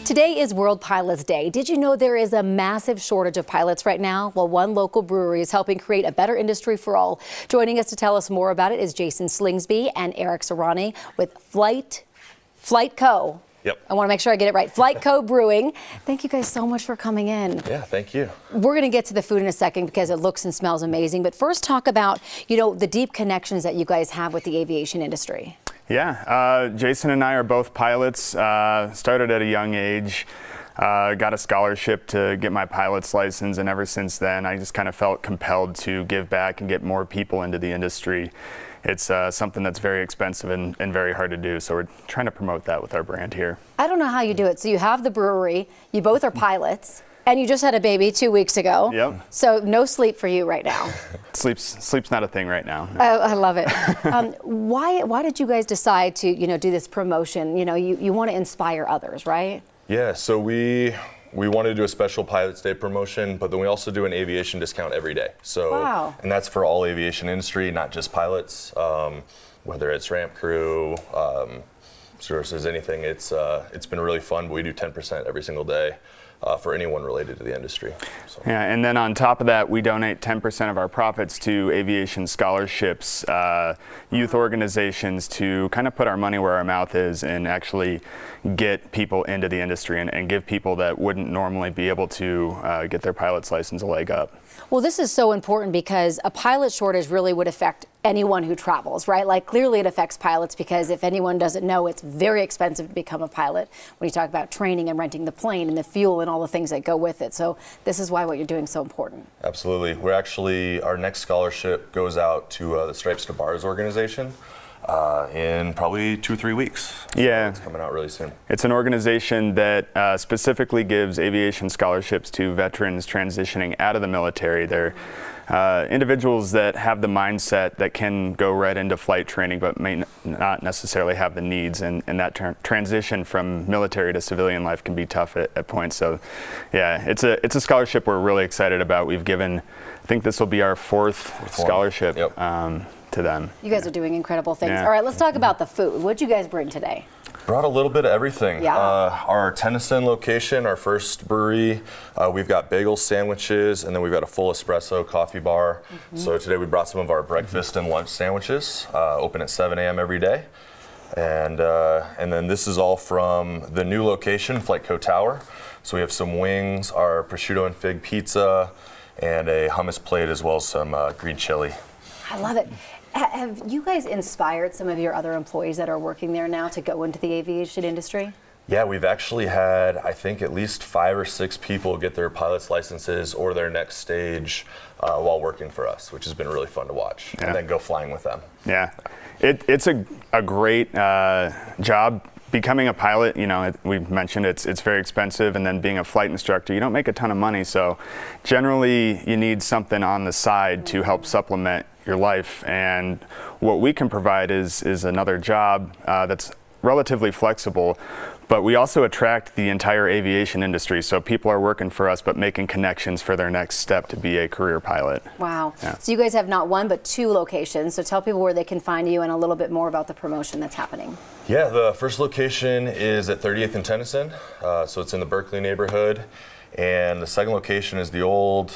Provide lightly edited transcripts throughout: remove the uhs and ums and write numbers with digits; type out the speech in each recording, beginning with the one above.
Today is World Pilots Day. Did you know there is a massive shortage of pilots right now? Well, one local brewery is helping create a better industry for all. Joining us to tell us more about it is Jason Slingsby and Eric Serrani with FlyteCo. Yep. I want to make sure I get it right. FlyteCo Brewing. Thank you guys so much for coming in. Yeah, thank you. We're going to get to the food in a second because it looks and smells amazing. But first talk about, the deep connections that you guys have with the aviation industry. Yeah, Jason and I are both pilots, started at a young age, got a scholarship to get my pilot's license, and ever since then I just kind of felt compelled to give back and get more people into the industry. It's something that's very expensive and very hard to do, so we're trying to promote that with our brand here. I don't know how you do it. So you have the brewery, you both are pilots, and you just had a baby 2 weeks ago. Yep. So no sleep for you right now. Sleep's not a thing right now. No. I love it. Why did you guys decide to do this promotion? You want to inspire others, right? Yeah. So we wanted to do a special Pilots Day promotion, but then we also do an aviation discount every day. So, wow. And that's for all aviation industry, not just pilots. Whether it's ramp crew, services, anything. It's been really fun. But we do 10% every single day. For anyone related to the industry. So. Yeah, and then on top of that, we donate 10% of our profits to aviation scholarships, youth organizations, to kind of put our money where our mouth is and actually get people into the industry and give people that wouldn't normally be able to get their pilot's license a leg up. Well, this is so important because a pilot shortage really would affect anyone who travels, right? Like, clearly it affects pilots because if anyone doesn't know, it's very expensive to become a pilot when you talk about training and renting the plane and the fuel and all the things that go with it. So this is why what you're doing is so important. Absolutely. Our next scholarship goes out to the Stripes to Bars organization in probably 2 or 3 weeks. Yeah. So it's coming out really soon. It's an organization that specifically gives aviation scholarships to veterans transitioning out of the military. They're individuals that have the mindset that can go right into flight training but may not necessarily have the needs, and that transition from military to civilian life can be tough at points. So yeah, it's a scholarship we're really excited about. We've given, I think this will be our fourth scholarship. Yep. To them. You guys are doing incredible things. Yeah. All right, let's talk about the food. What'd you guys bring today? Brought a little bit of everything. Yeah. Our Tennyson location, our first brewery, we've got bagel sandwiches, and then we've got a full espresso coffee bar. Mm-hmm. So today we brought some of our breakfast and lunch sandwiches, open at 7 a.m. every day. And then this is all from the new location, FlyteCo Tower. So we have some wings, our prosciutto and fig pizza, and a hummus plate, as well as some green chili. I love it. Have you guys inspired some of your other employees that are working there now to go into the aviation industry? Yeah, we've actually had, I think, at least 5 or 6 people get their pilot's licenses or their next stage while working for us, which has been really fun to watch. Yeah. And then go flying with them. Yeah, it's a great job. Becoming a pilot, we've mentioned it's very expensive, and then being a flight instructor, you don't make a ton of money. So generally you need something on the side to help supplement your life. And what we can provide is another job that's relatively flexible, but we also attract the entire aviation industry. So people are working for us, but making connections for their next step to be a career pilot. Wow. Yeah. So you guys have not one, but 2 locations. So tell people where they can find you and a little bit more about the promotion that's happening. Yeah, the first location is at 30th and Tennyson. So it's in the Berkeley neighborhood. And the second location is the old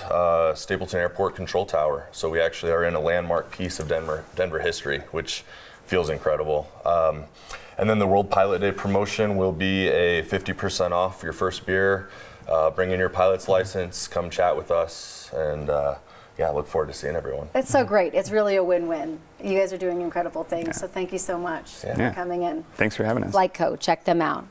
Stapleton Airport Control Tower. So we actually are in a landmark piece of Denver history, which feels incredible. And then the World Pilot Day promotion will be a 50% off your first beer. Bring in your pilot's license, come chat with us, and yeah, I look forward to seeing everyone. It's so great. It's really a win-win. You guys are doing incredible things, so thank you so much for coming in. Thanks for having us. FlyteCo, check them out.